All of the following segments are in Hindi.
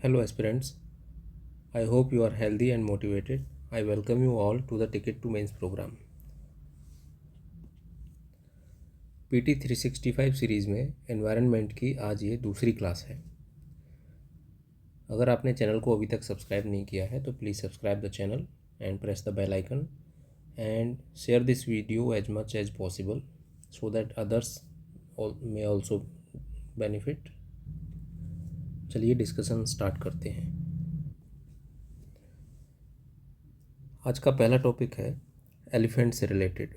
Hello, aspirants. I hope you are healthy and motivated. I welcome you all to the Ticket to Mains program. PT 365 series में एनवायरनमेंट की आज ये दूसरी क्लास है। अगर आपने चैनल को अभी तक सब्सक्राइब नहीं किया है तो please subscribe the channel and press the bell icon and share this video as much as possible so that others may also benefit. चलिए डिस्कशन स्टार्ट करते हैं। आज का पहला टॉपिक है एलिफेंट से रिलेटेड।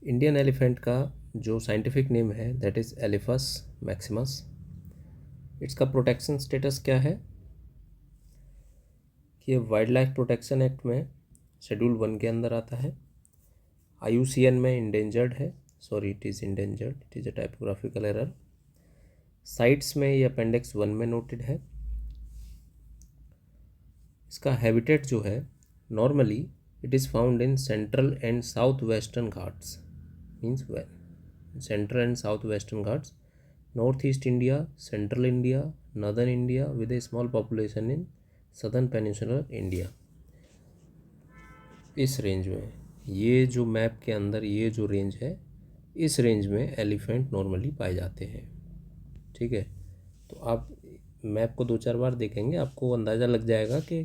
इंडियन एलिफेंट का जो साइंटिफिक नेम है दैट इज़ एलिफस मैक्सिमस। इसका प्रोटेक्शन स्टेटस क्या है कि ये वाइल्ड लाइफ प्रोटेक्शन एक्ट में शेड्यूल 1 के अंदर आता है। IUCN में इंडेंजर्ड है, sorry it is endangered, it is a typographical error. Sites में ये अपेंडिक्स 1 में नोटेड है। इसका हैबिटेट जो है normally it is found in central and south western Ghats, means central and south western Ghats, north east India, central India, northern India with A small population in southern peninsular India. इस रेंज में, ये जो मैप के अंदर ये जो रेंज है, इस रेंज में एलिफेंट नॉर्मली पाए जाते हैं। ठीक है, तो आप मैप को 2-4 बार देखेंगे, आपको अंदाज़ा लग जाएगा कि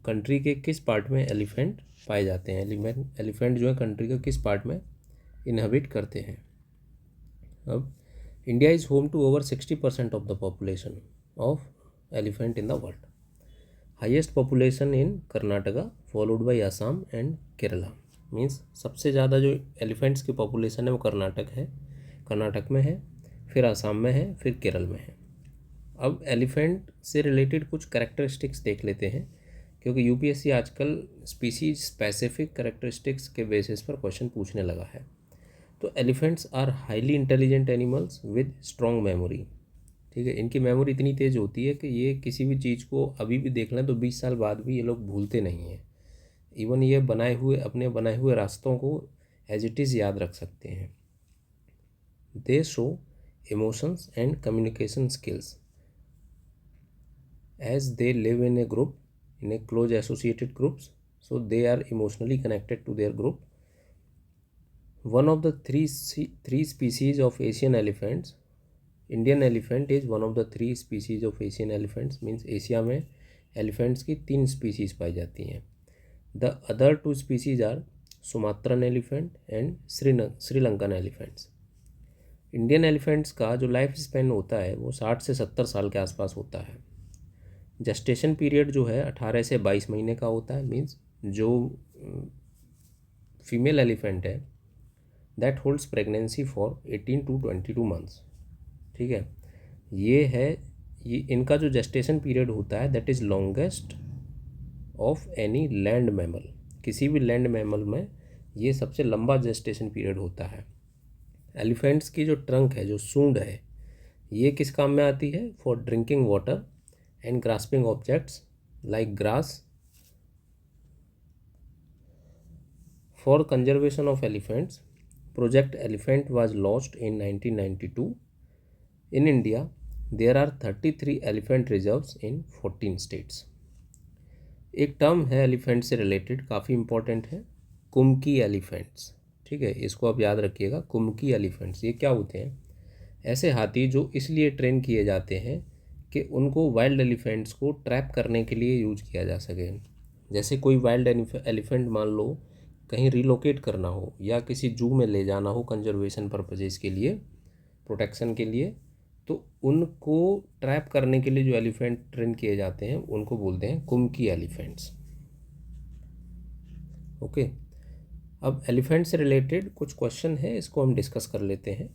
कंट्री के किस पार्ट में एलिफेंट पाए जाते हैं। एलिफेंट जो है कंट्री के किस पार्ट में इनहबिट करते हैं। अब India is home to over 60% of the population of elephant in the world. Highest population in Karnataka followed by Assam and Kerala. Means सबसे ज़्यादा जो एलिफेंट्स की पॉपुलेशन है वो कर्नाटक में है, फिर असम में है, फिर केरल में है। अब एलिफेंट से रिलेटेड कुछ कैरेक्टरिस्टिक्स देख लेते हैं, क्योंकि यूपीएससी आजकल स्पीसीज स्पेसिफिक कैरेक्टरिस्टिक्स के बेसिस पर क्वेश्चन पूछने लगा है। तो elephants are highly intelligent animals with strong memory. ठीक है, इनकी मेमोरी इतनी तेज़ होती है कि ये किसी भी चीज़ को अभी भी देख लें तो 20 साल बाद भी ये लोग भूलते नहीं हैं। इवन ये अपने बनाए हुए रास्तों को एज इट इज़ याद रख सकते हैं। दे show emotions and communication skills as they live in a group, in a close associated groups, so they are emotionally connected to their group. One of the three species of Asian elephants, Indian elephant is one of the 3 species of Asian elephants, means Asia में elephants की 3 species पाई जाती हैं। The other 2 species are Sumatran elephant and Sri Lankan elephants. Indian elephants का जो लाइफ स्पेन होता है वो 60 से 70 साल के आसपास होता है। जेस्टेशन पीरियड जो है 18 से 22 महीने का होता है। मीन्स जो फीमेल एलिफेंट है that holds pregnancy for 18 to 22 months. ठीक है, ये इनका जो जेस्टेशन पीरियड होता है that is longest of any land mammal. किसी भी लैंड मैमल में ये सबसे लंबा जेस्टेशन पीरियड होता है। एलिफेंट्स की जो ट्रंक है, जो सूंड है, ये किस काम में आती है? For drinking water and grasping objects like grass. For conservation of elephants, Project Elephant was launched in 1992. In India, there are 33 elephant reserves in 14 states. एक टर्म है एलिफेंट से रिलेटेड, काफ़ी इंपॉर्टेंट है, कुमकी एलिफेंट्स। ठीक है, इसको आप याद रखिएगा, कुमकी एलिफेंट्स। ये क्या होते हैं? ऐसे हाथी जो इसलिए ट्रेन किए जाते हैं कि उनको वाइल्ड एलिफेंट्स को ट्रैप करने के लिए यूज किया जा सके। जैसे कोई वाइल्ड एलिफेंट मान लो कहीं रिलोकेट करना हो या किसी जू में ले जाना हो कंजर्वेशन पर्पजेज़ के लिए, प्रोटेक्शन के लिए, तो उनको ट्रैप करने के लिए जो एलिफेंट ट्रेन किए जाते हैं उनको बोलते हैं कुमकी एलिफेंट्स। ओके, अब एलिफेंट से रिलेटेड कुछ क्वेश्चन है, इसको हम डिस्कस कर लेते हैं।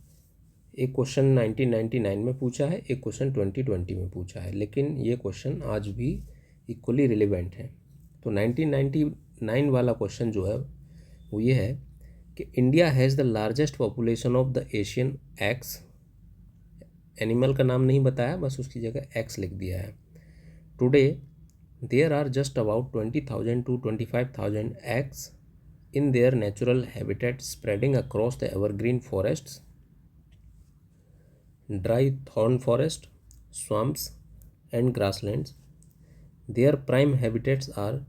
एक क्वेश्चन 1999 में पूछा है, एक क्वेश्चन 2020 में पूछा है, लेकिन ये क्वेश्चन आज भी इक्वली रिलेवेंट है। तो 1999 वाला क्वेश्चन जो है वो ये है कि India has the largest population of the Asian x. Animal का नाम नहीं बताया, बस उसकी जगह एक्स लिख दिया है। Today there are just about 20,000 to 25,000 X in their natural habitat spreading across the evergreen forests, dry thorn forest, swamps and grasslands. Their prime habitats are,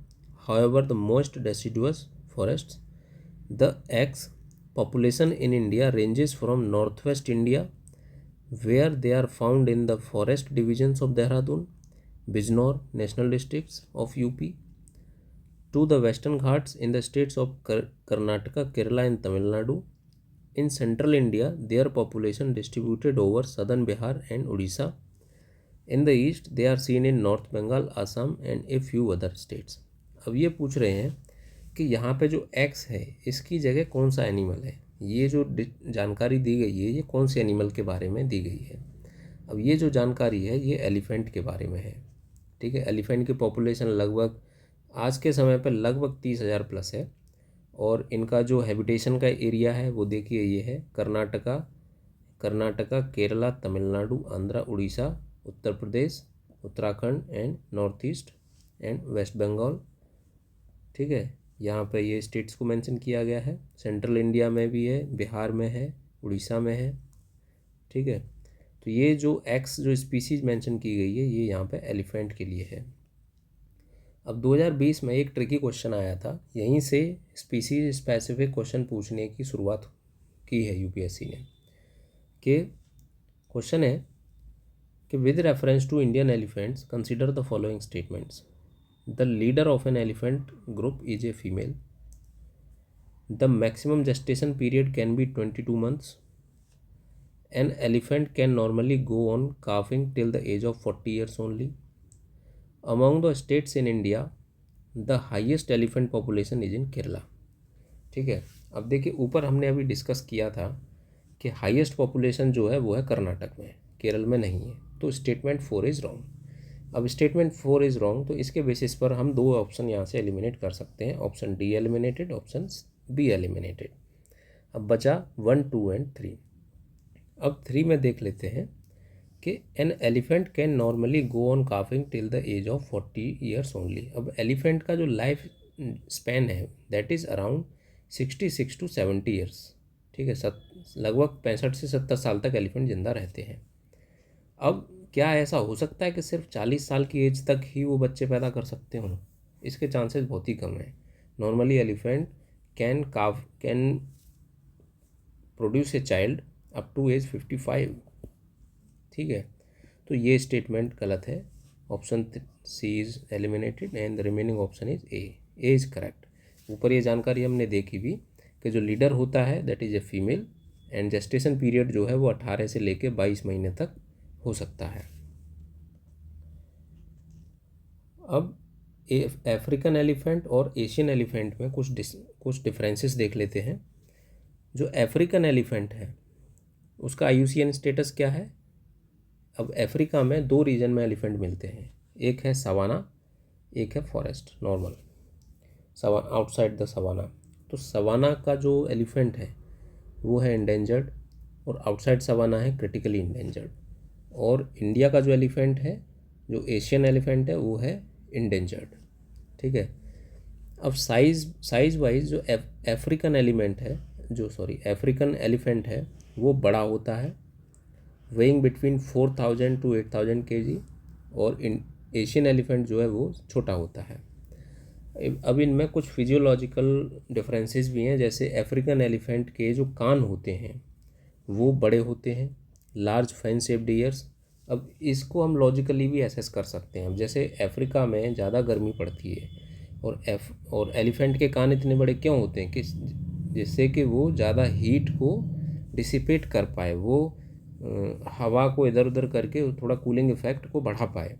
however, the most deciduous forests. The X population in India ranges from northwest India, where they are found in the forest divisions of Dehradun, Bijnor national districts of UP, to the western Ghats in the states of Karnataka, Kerala and Tamil Nadu. In central India, their population distributed over southern Bihar and Odisha. In the east, they are seen in North Bengal, Assam and a few other states. अब ये पूछ रहे हैं कि यहाँ पे जो एक्स है इसकी जगह कौन सा एनिमल है। ये जो जानकारी दी गई है ये कौन से एनिमल के बारे में दी गई है। अब ये जो जानकारी है ये एलिफेंट के बारे में है। ठीक है, एलिफेंट की पॉपुलेशन लगभग आज के समय पर लगभग 30,000 प्लस है। और इनका जो हैबिटेशन का एरिया है वो देखिए ये है Karnataka, Kerala, Tamil Nadu, Andhra, Orissa, Uttar Pradesh, Uttarakhand and north east and west Bengal. ठीक है, यहाँ पे ये स्टेट्स को मेंशन किया गया है। सेंट्रल इंडिया में भी है, बिहार में है, उड़ीसा में है। ठीक है, तो ये जो एक्स जो स्पीसीज मेंशन की गई है ये यहाँ पे एलिफेंट के लिए है। अब 2020 में एक ट्रिकी क्वेश्चन आया था, यहीं से स्पीसीज स्पेसिफिक क्वेश्चन पूछने की शुरुआत की है यूपीएससी ने। कि क्वेश्चन है कि with reference to Indian elephants consider the following statements. The leader of an elephant group is a female. The maximum gestation period can be 22 months. An elephant can normally go on calving till the age of 40 years only. Among the states in India, the highest elephant population is in Kerala. ठीक है, अब देखिए ऊपर हमने अभी डिस्कस किया था कि हाईएस्ट पॉपुलेशन जो है वो है कर्नाटक में, केरल में नहीं है। तो स्टेटमेंट 4 इज़ रॉन्ग। अब स्टेटमेंट 4 इज़ रॉन्ग तो इसके बेसिस पर हम दो ऑप्शन यहाँ से एलिमिनेट कर सकते हैं। Option D eliminated, option be eliminated. अब बचा 1, 2 एंड 3। अब 3 में देख लेते हैं कि an elephant can normally go on calving till the age of 40 years only. अब एलिफेंट का जो लाइफ स्पैन है that is around 66 to 70 years। ठीक है, लगभग 65 से 70 साल तक एलिफेंट जिंदा रहते हैं। अब क्या ऐसा हो सकता है कि सिर्फ 40 साल की एज तक ही वो बच्चे पैदा कर सकते हों? इसके चांसेस बहुत ही कम हैं। Normally elephant can produce a child up to age 55। ठीक है, तो ये स्टेटमेंट गलत है। Option C is eliminated and the remaining option is A is correct. ऊपर ये जानकारी हमने देखी भी कि जो लीडर होता है that is a female and gestation period जो है वो 18 से लेके 22 महीने तक हो सकता है। अब अफ्रीकन एलिफेंट और एशियन एलिफेंट में कुछ डिफरेंसेस देख लेते हैं। जो अफ्रीकन एलिफेंट है उसका IUCN स्टेटस क्या है? अब अफ्रीका में 2 रीजन में एलिफेंट मिलते हैं, एक है सवाना, एक है forest normal, outside the savanna. तो सवाना का जो एलिफेंट है वो है इंडेंजर्ड और आउटसाइड सवाना है क्रिटिकली इंडेंजर्ड। और इंडिया का जो एलिफेंट है, जो एशियन एलिफेंट है, वो है इंडेंजर्ड। ठीक है, अब साइज वाइज जो अफ्रीकन एलिफेंट है वो बड़ा होता है, वेइंग बिटवीन 4000 to 8000 kg। और एशियन एलिफेंट जो है वो छोटा होता है। अब इनमें कुछ फिजियोलॉजिकल डिफरेंसेस भी हैं, जैसे अफ्रीकन एलिफेंट के जो कान होते हैं वो बड़े होते हैं, लार्ज फैन शेप्ड ईयर्स। अब इसको हम लॉजिकली भी एसेस कर सकते हैं। अब जैसे अफ्रीका में ज़्यादा गर्मी पड़ती है और एलिफेंट के कान इतने बड़े क्यों होते हैं कि जिससे कि वो ज़्यादा हीट को डिसिपेट कर पाए, वो हवा को इधर उधर करके थोड़ा कूलिंग इफेक्ट को बढ़ा पाए।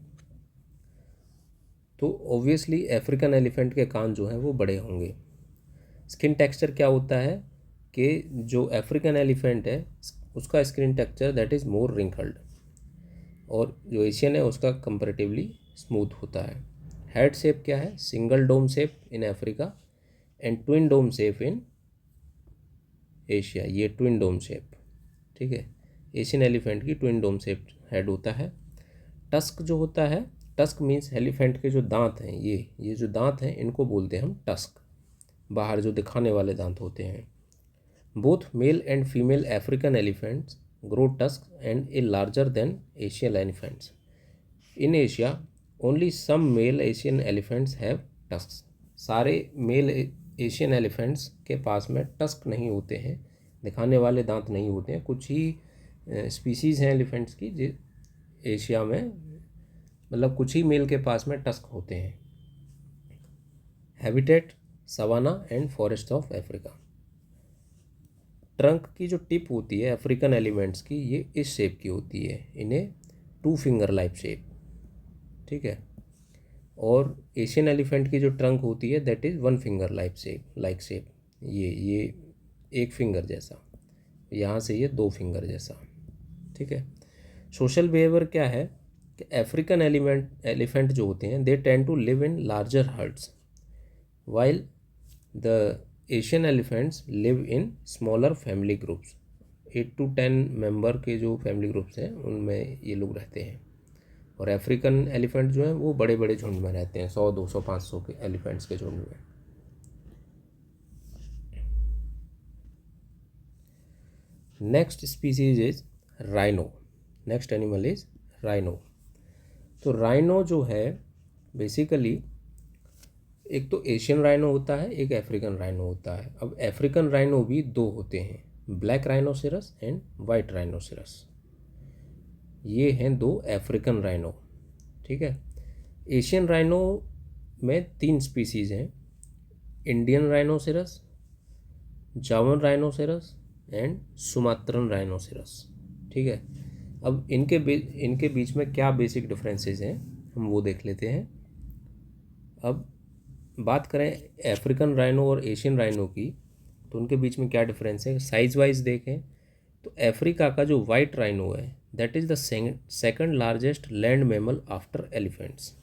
तो ऑब्वियसली अफ्रीकन एलिफेंट के कान जो हैं वो बड़े होंगे। स्किन टेक्सचर क्या होता है कि जो अफ्रीकन एलिफेंट है उसका skin texture that is more wrinkled और जो एशियन है उसका कंपैरेटिवली स्मूथ होता है। हेड शेप क्या है? Single dome shape in Africa and twin dome shape in Asia. ये ट्विन डोम शेप, ठीक है, एशियन एलिफेंट की ट्विन डोम शेप हेड होता है। टस्क जो होता है, टस्क मीन्स एलिफेंट के जो दांत हैं, ये जो दांत हैं इनको बोलते हैं हम टस्क, बाहर जो दिखाने वाले दांत होते हैं। Both male and female African elephants grow tusk and a larger than Asian elephants. In Asia only some male Asian elephants have tusks. सारे मेल एशियन एलिफेंट्स के पास में टस्क नहीं होते हैं, दिखाने वाले दांत नहीं होते हैं। कुछ ही स्पीसीज़ हैं एलिफेंट्स की जो एशिया में, मतलब कुछ ही मेल के पास में टस्क होते हैं। Habitat savanna and forest of Africa. Trunk की जो टिप होती है अफ्रीकन एलिमेंट्स की, ये इस शेप की होती है, इन्हें 2 फिंगर लाइक शेप, ठीक है। और एशियन एलिफेंट की जो ट्रंक होती है that is 1 finger like shape, ये 1 फिंगर जैसा, यहाँ से ये 2 फिंगर जैसा, ठीक है। सोशल बिहेवियर क्या है कि अफ्रीकन एलिफेंट जो होते हैं they tend to live in larger herds, while the Asian elephants live in smaller family groups. 8 to 10 member के जो फैमिली ग्रुप्स हैं उनमें ये लोग रहते हैं। और अफ्रीकन एलिफेंट जो हैं वो बड़े बड़े झुंड में रहते हैं, 100, 200, 500 के एलिफेंट्स के झुंड में। Next species is rhino. Next animal is rhino. तो राइनो जो है बेसिकली एक तो एशियन राइनो होता है, एक अफ्रीकन राइनो होता है। अब अफ्रीकन राइनो भी 2 होते हैं, black rhinoceros and white rhinoceros. ये हैं 2 अफ्रीकन राइनो, ठीक है। एशियन राइनो में 3 स्पीसीज़ हैं, इंडियन राइनोसेरस, जावन राइनोसेरस एंड सुमात्रन राइनोसेरस, ठीक है। अब इनके बीच में क्या बेसिक डिफरेंसेस हैं हम वो देख लेते हैं। अब बात करें अफ्रीकन राइनो और एशियन राइनो की, तो उनके बीच में क्या डिफरेंस है। साइज वाइज देखें तो अफ्रीका का जो वाइट राइनो है that is the second largest land mammal after elephants.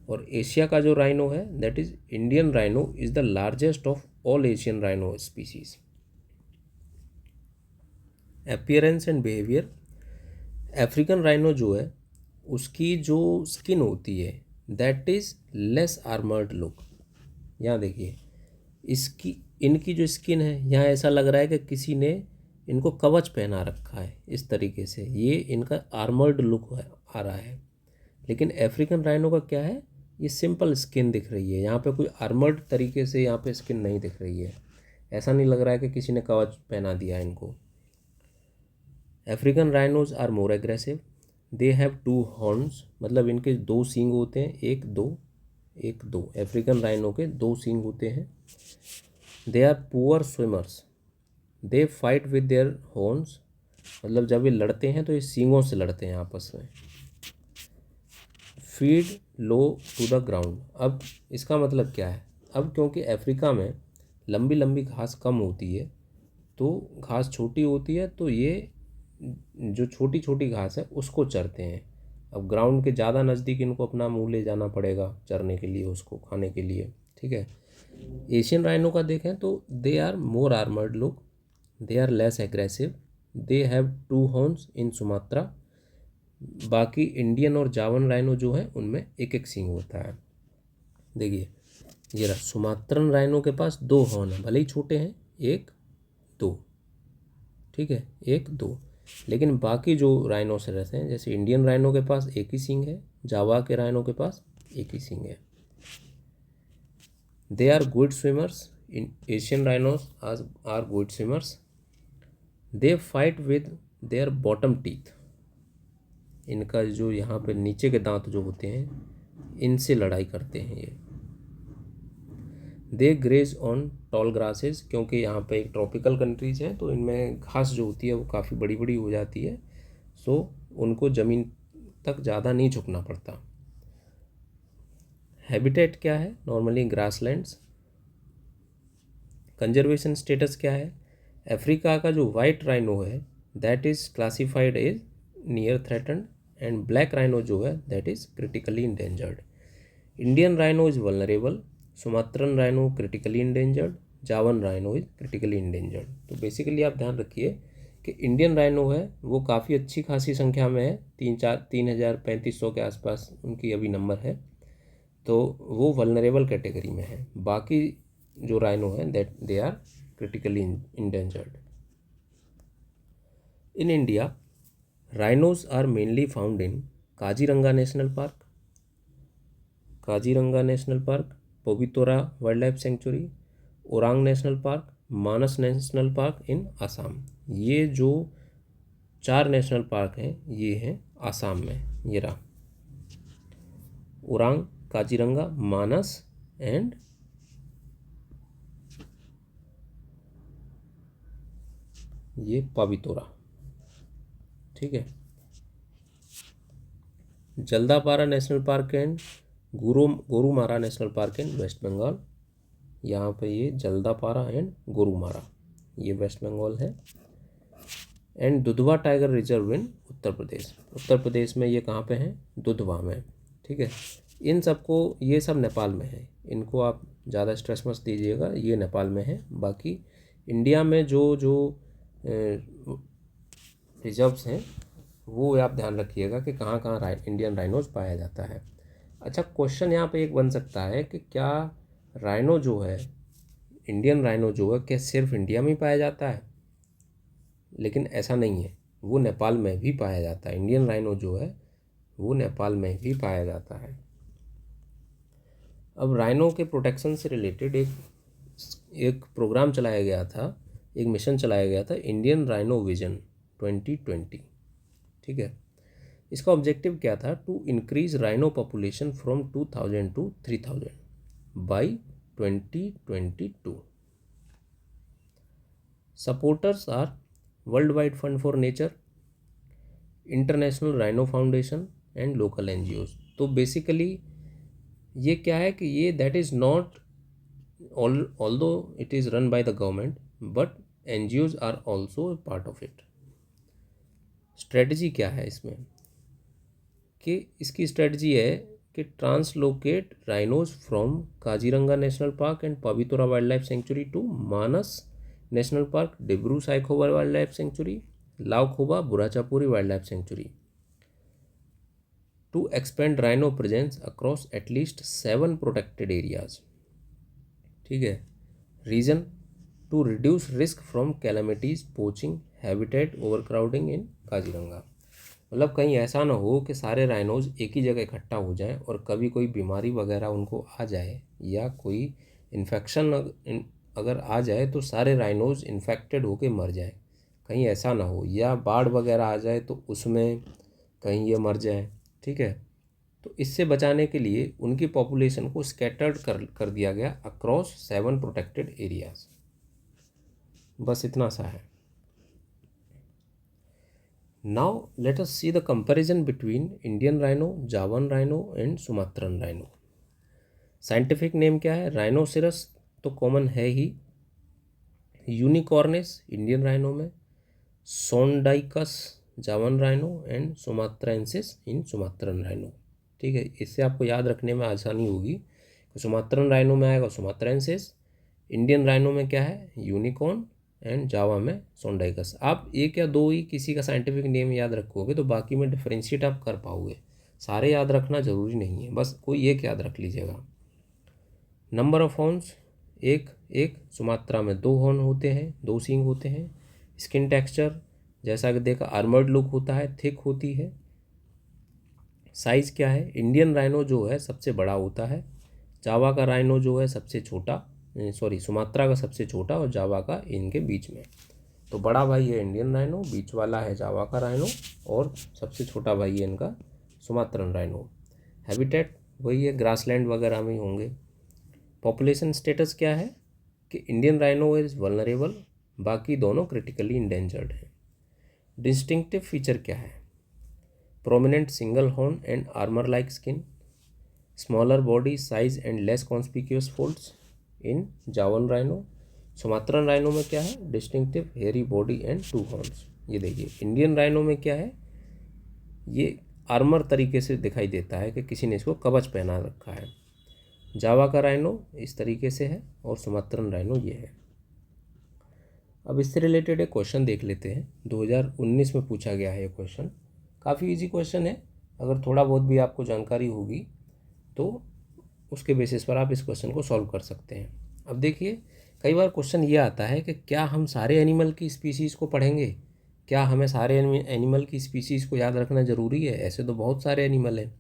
और एशिया का जो राइनो है that is Indian rhino is the largest of all Asian rhino species. Appearance and behaviour, African rhino जो है उसकी जो स्किन होती है that is less armoured look. यहाँ देखिए इनकी जो स्किन है यहाँ ऐसा लग रहा है कि किसी ने इनको कवच पहना रखा है, इस तरीके से ये इनका आर्मर्ड लुक आ रहा है। लेकिन अफ्रीकन राइनो का क्या है, ये सिंपल स्किन दिख रही है, यहाँ पे कोई आर्मर्ड तरीके से यहाँ पे स्किन नहीं दिख रही है, ऐसा नहीं लग रहा है कि किसी ने कवच पहना दिया है इनको। African rhinos are more aggressive, they have 2 horns, मतलब इनके 2 सींग होते हैं, 1 2 अफ्रीकन राइनो के 2 सींग होते हैं। They are poor swimmers, they fight with their horns, मतलब जब ये लड़ते हैं तो ये सींगों से लड़ते हैं आपस में। Feed low to the ground, अब इसका मतलब क्या है, अब क्योंकि अफ्रीका में लंबी लंबी घास कम होती है तो घास छोटी होती है, तो ये जो छोटी छोटी घास है उसको चरते हैं। अब ग्राउंड के ज़्यादा नज़दीक इनको अपना मुंह ले जाना पड़ेगा चरने के लिए, उसको खाने के लिए, ठीक है। एशियन राइनो का देखें तो they are more armoured look, they are less aggressive, they have 2 horns in Sumatra. बाकी इंडियन और जावन राइनो जो है उनमें 1 सींग होता है। देखिए ये रहा, सुमात्रन राइनो के पास 2 हॉर्न है, भले ही छोटे हैं, 1 2, ठीक है, 1 2। लेकिन बाकी जो राइनोसेरस हैं जैसे इंडियन राइनो के पास 1 ही सींग है, जावा के राइनो के पास 1 ही सींग है। They are good swimmers, in Asian rhinos are good swimmers, they fight with their bottom teeth, इनका जो यहाँ पे नीचे के दांत जो होते हैं इनसे लड़ाई करते हैं ये। दे ग्रेज ऑन टॉल ग्रासेस, क्योंकि यहाँ पे एक ट्रॉपिकल कंट्रीज हैं तो इनमें घास जो होती है वो काफ़ी बड़ी बड़ी हो जाती है, सो उनको ज़मीन तक ज़्यादा नहीं झुकना पड़ता। हैबिटेट क्या है, नॉर्मली ग्रासलैंड्स। कंजर्वेशन स्टेटस क्या है, अफ्रीका का जो वाइट राइनो है that is classified as near threatened and black rhino जो है that is critically endangered. Indian rhino is vulnerable, Sumatran rhino critically endangered, Javan rhino is critically endangered. तो बेसिकली आप ध्यान रखिए कि इंडियन राइनो है वो काफ़ी अच्छी खासी संख्या में है, 3,3500 के आसपास उनकी अभी नंबर है, तो वो वल्नरेबल कैटेगरी में है। बाकी जो राइनो है that they are critically endangered. In India rhinos are mainly found in Kaziranga national park, Kaziranga national park, Pobitora wildlife sanctuary, Orang national park, Manas national park in Assam. ये जो 4 नेशनल पार्क हैं ये हैं आसाम में। ये रहा ओरांग, काजीरंगा, मानस एंड ये पवितरा। ठीक है। Jaldapara national park and Gorumara national park in West Bengal. यहाँ पे ये जल्दापारा एंड गोरुमारा ये वेस्ट बंगाल है। And Dudhwa tiger reserve in Uttar Pradesh. Uttar Pradesh में ये कहाँ पे हैं? दुधवा में। ठीक है। इन सबको, ये सब नेपाल में है, इनको आप ज़्यादा स्ट्रेस मत दीजिएगा, ये नेपाल में है। बाकी इंडिया में जो जो रिजर्व्स हैं वो आप ध्यान रखिएगा कि कहाँ कहाँ इंडियन राइनोज पाया जाता है। अच्छा, क्वेश्चन यहाँ पे एक बन सकता है कि क्या राइनो जो है, इंडियन राइनो जो है, क्या सिर्फ इंडिया में ही पाया जाता है? लेकिन ऐसा नहीं है, वो नेपाल में भी पाया जाता है। इंडियन राइनो जो है वो नेपाल में भी पाया जाता है। अब राइनो के प्रोटेक्शन से रिलेटेड एक प्रोग्राम चलाया गया था, एक मिशन चलाया गया था, इंडियन राइनो विजन 2020। ठीक है। इसका ऑब्जेक्टिव क्या था? To increase rhino population from 2000 to 3000 by 2022। Supporters are world wide fund for nature, international rhino foundation and local NGOs. तो बेसिकली ये क्या है कि ये that is not, although it is run by the government, but NGOs are also part of it. Strategy क्या है इसमें? कि इसकी स्ट्रेटजी है कि translocate rhinos from Kaziranga national park and Pobitora wildlife sanctuary to Manas national park, Dibru Saikhowa wildlife sanctuary, Laokhowa Burachapori wildlife sanctuary, to expand rhino presence across at least 7 protected areas. ठीक है। Reason to reduce risk from calamities, poaching, habitat overcrowding in Kaziranga. मतलब कहीं ऐसा ना हो कि सारे राइनोज एक ही जगह इकट्ठा हो जाएं और कभी कोई बीमारी वगैरह उनको आ जाए या कोई इन्फेक्शन अगर आ जाए तो सारे राइनोज इन्फेक्टेड होके मर जाए, कहीं ऐसा ना हो। या बाढ़ वगैरह आ जाए तो उसमें कहीं ये मर जाए। ठीक है। तो इससे बचाने के लिए उनकी पॉपुलेशन को स्कैटर्ड कर दिया गया अक्रॉस 7 प्रोटेक्टेड एरियाज। बस इतना सा है। Now let us see the comparison between Indian rhino, Javan rhino and Sumatran rhino. Scientific name क्या है? राइनोसिरस तो कॉमन है ही, यूनिकॉर्निस इंडियन राइनो में, sondaicus Javan rhino and sumatrensis in Sumatran rhino. ठीक है। इससे आपको याद रखने में आसानी होगी। सुमात्रन राइनो में आएगा सुमात्राensis, इंडियन राइनो में क्या है? यूनिकॉर्न, एंड जावा में सोंडाइकस। आप एक या दो ही किसी का साइंटिफिक नेम याद रखोगे तो बाकी में डिफ्रेंशिएट आप कर पाओगे। सारे याद रखना ज़रूरी नहीं है, बस कोई एक याद रख लीजिएगा। नंबर ऑफ हॉर्न्स, एक सुमात्रा में 2 हॉर्न होते हैं, 2 सींग होते हैं। स्किन टेक्सचर जैसा कि देखा आर्मर्ड लुक होता है, थिक होती है। साइज़ क्या है? इंडियन राइनो जो है सबसे बड़ा होता है, जावा का राइनो जो है सबसे छोटा, सुमात्रा का सबसे छोटा और जावा का इनके बीच में। तो बड़ा भाई है इंडियन राइनो, बीच वाला है जावा का राइनो और सबसे छोटा भाई है इनका सुमात्रन राइनो। हैबिटेट वही है, ग्रासलैंड वगैरह में ही होंगे। पॉपुलेशन स्टेटस क्या है कि इंडियन राइनो इज़ वल्नरेबल, बाकी दोनों क्रिटिकली इंडेंजर्ड हैं। डिस्टिंक्टिव फीचर क्या है? Prominent single horn and armour like skin, smaller body size and less conspicuous folds in Javan rhino. Sumatran rhino में क्या है? Distinctive hairy body and 2 horns. ये देखिए इंडियन राइनो में क्या है? ये आर्मर तरीके से दिखाई देता है कि किसी ने इसको कवच पहना रखा है। जावा का राइनो इस तरीके से है और सुमात्रन राइनो ये है। अब इससे रिलेटेड एक क्वेश्चन देख लेते हैं, 2019 में पूछा गया है ये क्वेश्चन। काफ़ी इजी क्वेश्चन है, अगर थोड़ा बहुत भी आपको जानकारी होगी तो उसके बेसिस पर आप इस क्वेश्चन को सॉल्व कर सकते हैं। अब देखिए कई बार क्वेश्चन ये आता है कि क्या हम सारे एनिमल की स्पीसीज़ को पढ़ेंगे, क्या हमें सारे एनिमल की स्पीसीज़ को याद रखना ज़रूरी है? ऐसे तो बहुत सारे एनिमल हैं।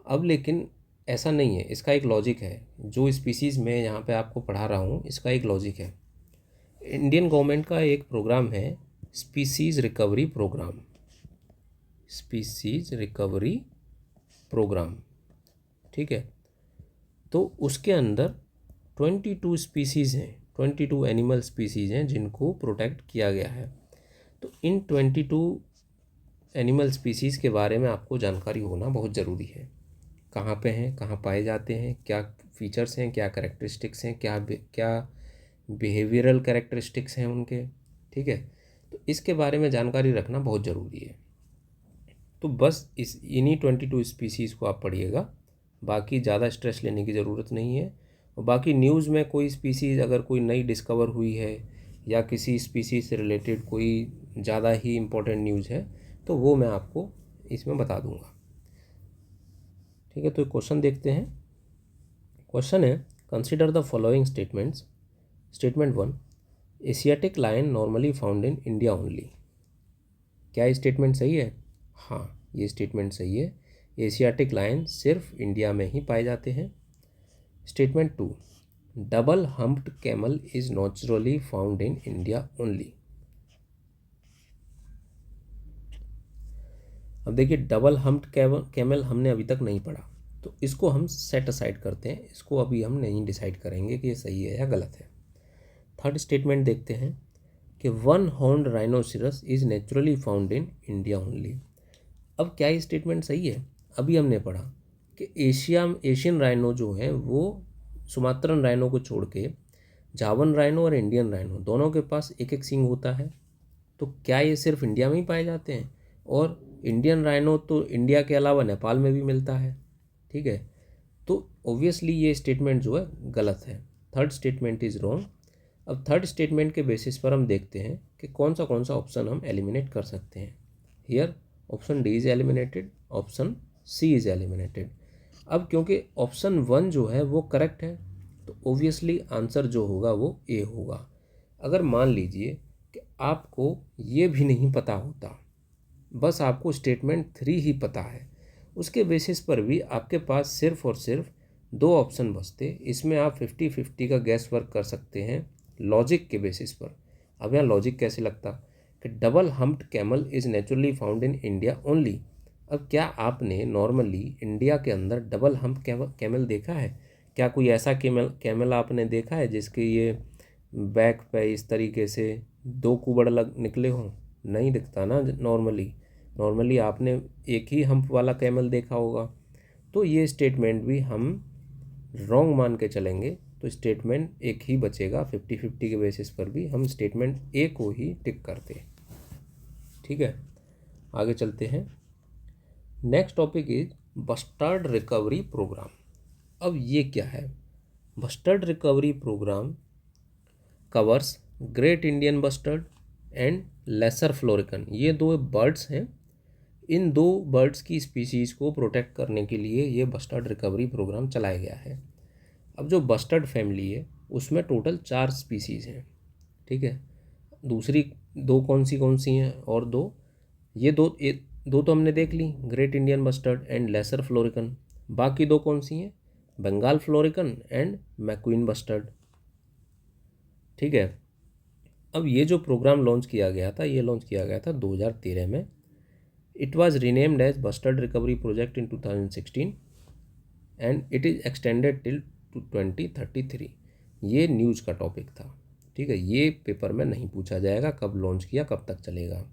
अब लेकिन ऐसा नहीं है, इसका एक लॉजिक है। जो स्पीसीज़ मैं यहाँ पे आपको पढ़ा रहा हूँ, इसका एक लॉजिक है। इंडियन गवर्नमेंट का एक प्रोग्राम है, species recovery program. Species recovery program, ठीक है। तो उसके अंदर 22 स्पीसीज़ हैं, 22 एनिमल स्पीसीज़ हैं जिनको प्रोटेक्ट किया गया है। तो इन 22 एनिमल स्पीसीज़ के बारे में आपको जानकारी होना बहुत ज़रूरी है। कहाँ पे हैं, कहाँ पाए जाते हैं, क्या फीचर्स हैं, क्या कैरेक्टरिस्टिक्स हैं, क्या बिहेवियरल कैरेक्टरिस्टिक्स हैं उनके, ठीक है। तो इसके बारे में जानकारी रखना बहुत ज़रूरी है। तो बस इन्हीं 22 स्पीसीज़ को आप पढ़िएगा, बाकी ज़्यादा स्ट्रेस लेने की ज़रूरत नहीं है। और बाकी न्यूज़ में कोई स्पीसीज़ अगर कोई नई डिस्कवर हुई है या किसी स्पीसीज़ से रिलेटेड कोई ज़्यादा ही इम्पोर्टेंट न्यूज़ है तो वो मैं आपको इसमें बता दूंगा, ठीक है। तो क्वेश्चन देखते हैं। क्वेश्चन है, consider the following statements. Statement 1, Asiatic lion normally found in India only. क्या ये स्टेटमेंट सही है? हाँ, ये स्टेटमेंट सही है। एशियाटिक लायन सिर्फ इंडिया में ही पाए जाते हैं। Statement 2, double humped camel is naturally found in India only. अब देखिए, डबल हम्प्ड कैमल हमने अभी तक नहीं पढ़ा, तो इसको हम सेट असाइड करते हैं। इसको अभी हम नहीं डिसाइड करेंगे कि ये सही है या गलत है। थर्ड स्टेटमेंट देखते हैं कि one horned rhinoceros is naturally found in India only. अब क्या ये स्टेटमेंट सही है? अभी हमने पढ़ा कि एशियन राइनो जो है वो सुमात्रन राइनो को छोड़ के जावन राइनो और इंडियन राइनो दोनों के पास एक एक सींग होता है। तो क्या ये सिर्फ इंडिया में ही पाए जाते हैं? और इंडियन राइनो तो इंडिया के अलावा नेपाल में भी मिलता है, ठीक है। तो ऑब्वियसली ये स्टेटमेंट जो है गलत है। Third statement is wrong. अब थर्ड स्टेटमेंट के बेसिस पर हम देखते हैं कि कौन सा ऑप्शन हम एलिमिनेट कर सकते हैं। Here option D is eliminated, option C is eliminated. अब क्योंकि ऑप्शन 1 जो है वो करेक्ट है, तो ऑब्वियसली आंसर जो होगा वो ए होगा। अगर मान लीजिए कि आपको ये भी नहीं पता होता, बस आपको स्टेटमेंट 3 ही पता है, उसके बेसिस पर भी आपके पास सिर्फ और सिर्फ 2 ऑप्शन बचते। इसमें आप 50-50 का गैस वर्क कर सकते हैं लॉजिक के बेसिस पर। अब यहाँ लॉजिक कैसे लगता कि double humped camel is naturally found in India only. अब क्या आपने नॉर्मली इंडिया के अंदर डबल हम्प कैमल देखा है? क्या कोई ऐसा कैमल आपने देखा है जिसके ये बैक पे इस तरीके से 2 कुबड़ निकले हों? नहीं दिखता ना। नॉर्मली आपने एक ही हम्प वाला कैमल देखा होगा। तो ये स्टेटमेंट भी हम रॉन्ग मान के चलेंगे, तो स्टेटमेंट एक ही बचेगा। 50-50 के बेसिस पर भी हम स्टेटमेंट ए को ही टिक करते हैं, ठीक है। आगे चलते हैं। Next topic is bustard recovery program. अब ये क्या है? Bustard recovery program covers great Indian bustard and lesser florican. ये 2 बर्ड्स हैं। इन 2 बर्ड्स की स्पीसीज़ को प्रोटेक्ट करने के लिए ये बस्टर्ड रिकवरी प्रोग्राम चलाया गया है। अब जो बस्टर्ड फैमिली है उसमें टोटल 4 स्पीसीज़ हैं, ठीक है। दूसरी 2 कौन सी हैं? और 2 ये 2 तो हमने देख ली, great Indian bustard and lesser florican. बाकी 2 कौन सी हैं? Bengal florican and Macqueen bustard, ठीक है। अब ये जो प्रोग्राम लॉन्च किया गया था, ये लॉन्च किया गया था 2013 में। It was renamed as Bustard Recovery Project in 2016 and it is extended till 2033। ये न्यूज़ का टॉपिक था, ठीक है। ये पेपर में नहीं पूछा जाएगा कब लॉन्च किया, कब तक चलेगा,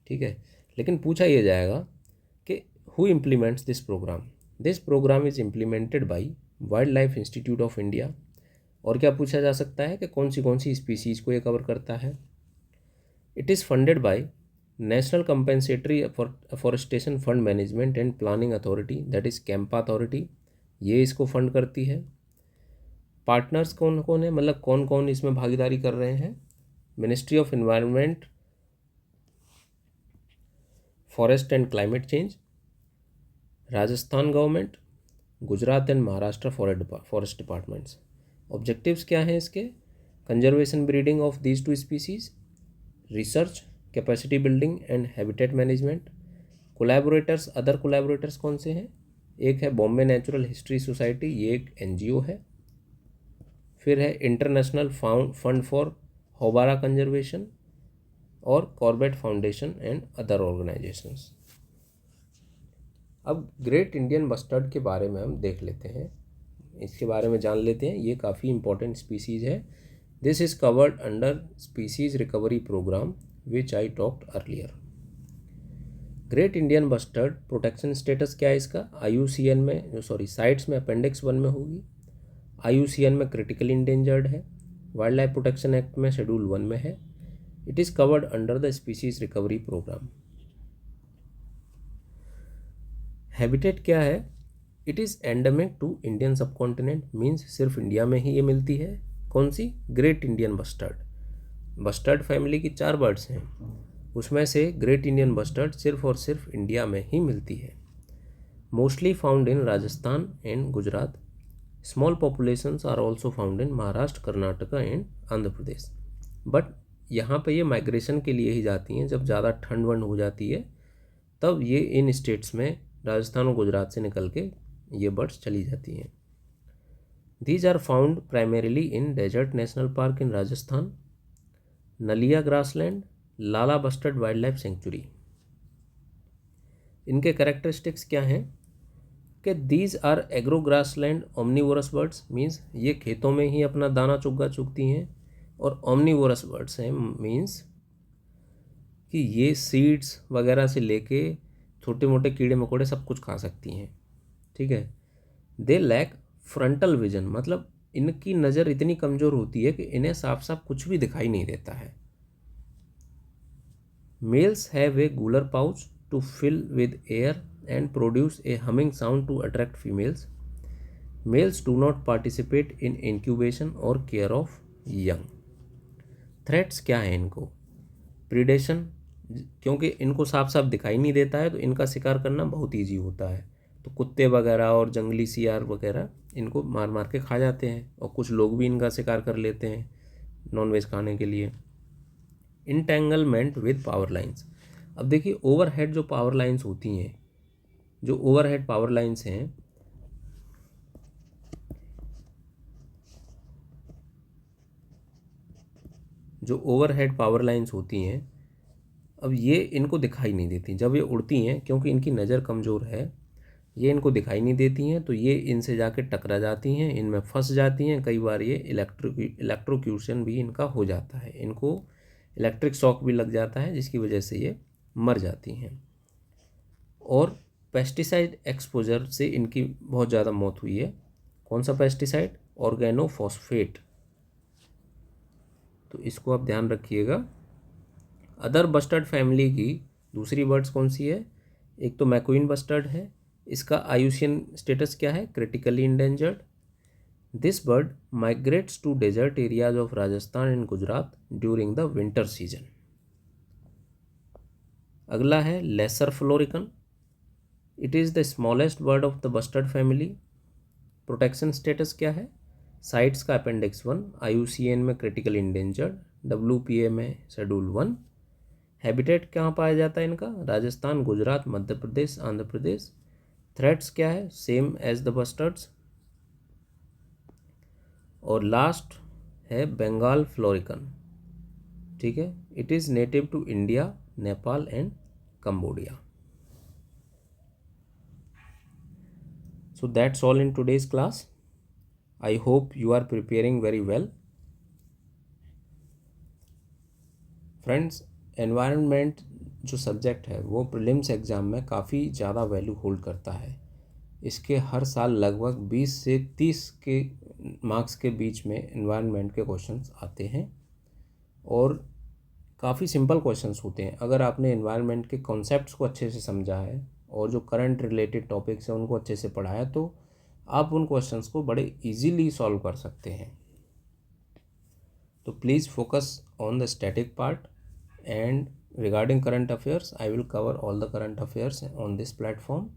ठीक है। लेकिन पूछा ये जाएगा कि who implements this program. This program is implemented by wildlife institute of India. और क्या पूछा जा सकता है कि कौन सी स्पीसीज़ को ये कवर करता है। It is funded by national compensatory forestation fund management and planning authority, that is Campa authority, ये इसको फंड करती है। पार्टनर्स कौन कौन है, मतलब कौन कौन इसमें भागीदारी कर रहे हैं? Ministry of environment, forest and climate change, Rajasthan government, Gujarat and Maharashtra forest departments. Objectives क्या हैं इसके? Conservation breeding of these 2 species, research, capacity building and habitat management. Collaborators, other collaborators कौन से हैं? एक है बॉम्बे नेचुरल हिस्ट्री सोसाइटी, ये एक एनजीओ है। फिर है इंटरनेशनल फंड फॉर होबारा कंजर्वेशन और Corbett foundation and other organisations. अब ग्रेट इंडियन बस्टर्ड के बारे में हम देख लेते हैं, इसके बारे में जान लेते हैं। ये काफ़ी इंपॉर्टेंट स्पीसीज़ है। This is covered under species recovery program which I talked earlier. Great Indian bustard protection status क्या है इसका? IUCN में, साइट्स में अपेंडिक्स 1 में होगी। IUCN में क्रिटिकल इंडेंजर्ड है। वाइल्ड लाइफ प्रोटेक्शन एक्ट में शेड्यूल 1 में है। It is covered under the species recovery programme. Habitat क्या है? It is endemic to Indian subcontinent, means सिर्फ इंडिया में ही ये मिलती है। कौन सी? Great Indian bustard. Bustard family की 4 बर्ड्स हैं, उसमें से ग्रेट इंडियन बस्टर्ड सिर्फ और सिर्फ इंडिया में ही मिलती है। Mostly found in Rajasthan and Gujarat. Small populations are also found in Maharashtra, Karnataka and Andhra Pradesh. But यहाँ पे ये माइग्रेशन के लिए ही जाती हैं, जब ज़्यादा ठंड वंड हो जाती है तब ये इन स्टेट्स में राजस्थान और गुजरात से निकल के ये बर्ड्स चली जाती हैं। These are found primarily in desert national park in Rajasthan, Naliya grassland, Lala bustard wildlife sanctuary. इनके कैरेक्टरिस्टिक्स क्या हैं कि these are agro grassland omnivorous birds, means ये खेतों में ही अपना दाना चुग्गा चुगती हैं, और ओमनीवोरस बर्ड्स हैं, मीन्स कि ये सीड्स वगैरह से लेके छोटे मोटे कीड़े मकोड़े सब कुछ खा सकती हैं। ठीक है। दे लैक फ्रंटल विजन, मतलब इनकी नज़र इतनी कमज़ोर होती है कि इन्हें साफ साफ कुछ भी दिखाई नहीं देता है। Males have a gular pouch to fill with air and produce a humming sound to attract females. Males do not participate in incubation और केयर ऑफ यंग। थ्रेट्स क्या है इनको? प्रीडेशन, क्योंकि इनको साफ साफ दिखाई नहीं देता है तो इनका शिकार करना बहुत ईजी होता है, तो कुत्ते वगैरह और जंगली सियार वगैरह इनको मार मार के खा जाते हैं, और कुछ लोग भी इनका शिकार कर लेते हैं नॉनवेज खाने के लिए। Entanglement with power lines. अब देखिए ओवरहेड जो पावर लाइंस होती हैं, जो ओवरहेड पावर लाइंस हैं, जो ओवरहेड पावर लाइंस होती हैं, अब ये इनको दिखाई नहीं देती जब ये उड़ती हैं, क्योंकि इनकी नज़र कमज़ोर है, ये इनको दिखाई नहीं देती हैं, तो ये इनसे जाके टकरा जाती हैं, इनमें फंस जाती हैं। कई बार ये इलेक्ट्रोक्यूशन भी इनका हो जाता है, इनको इलेक्ट्रिक शॉक भी लग जाता है, जिसकी वजह से ये मर जाती हैं। और पेस्टिसाइड एक्सपोजर से इनकी बहुत ज़्यादा मौत हुई है। कौन सा पेस्टिसाइड? ऑर्गेनोफॉस्फेट, तो इसको आप ध्यान रखिएगा। अदर बस्टर्ड फैमिली की दूसरी बर्ड्स कौन सी है? एक तो मैक्वीन बस्टर्ड है, इसका IUCN स्टेटस क्या है? Critically endangered. This bird migrates to desert areas of Rajasthan and Gujarat during the winter season. अगला है lesser florican. It is the smallest bird of the bustard family. Protection status क्या है? साइट्स का अपेंडिक्स 1, IUCN में क्रिटिकल इंडेंजर्ड, WPA में शेड्यूल 1। हैबिटेट कहाँ पाया जाता है इनका? राजस्थान, गुजरात, मध्य प्रदेश, आंध्र प्रदेश। थ्रेट्स क्या है? Same as the bustards. और लास्ट है बंगाल फ्लोरिकन। ठीक है। It is native to India, Nepal and Cambodia. So that's all in today's class. I hope you are preparing very well. Friends, environment जो सब्जेक्ट है वो प्रीलिम्स एग्ज़ाम में काफ़ी ज़्यादा वैल्यू होल्ड करता है। इसके हर साल लगभग 20 से 30 के मार्क्स के बीच में एनवायरनमेंट के क्वेश्चंस आते हैं, और काफ़ी सिंपल क्वेश्चंस होते हैं। अगर आपने एनवायरनमेंट के कॉन्सेप्ट्स को अच्छे से समझा है और जो करंट रिलेटेड टॉपिक्स हैं उनको अच्छे से पढ़ा है, तो आप उन क्वेश्चंस को बड़े इजीली सॉल्व कर सकते हैं। तो please focus on the static part, and regarding current affairs I will cover all the current affairs on this platform.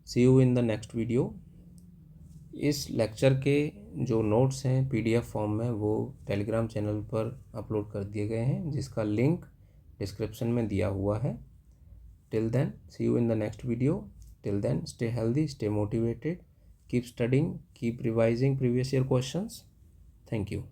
See you in the next video. इस लेक्चर के जो नोट्स हैं PDF फॉर्म में वो टेलीग्राम चैनल पर अपलोड कर दिए गए हैं, जिसका लिंक डिस्क्रिप्शन में दिया हुआ है। Till then see you in the next video. Till then stay healthy, stay motivated, keep studying, keep revising previous year questions. Thank you.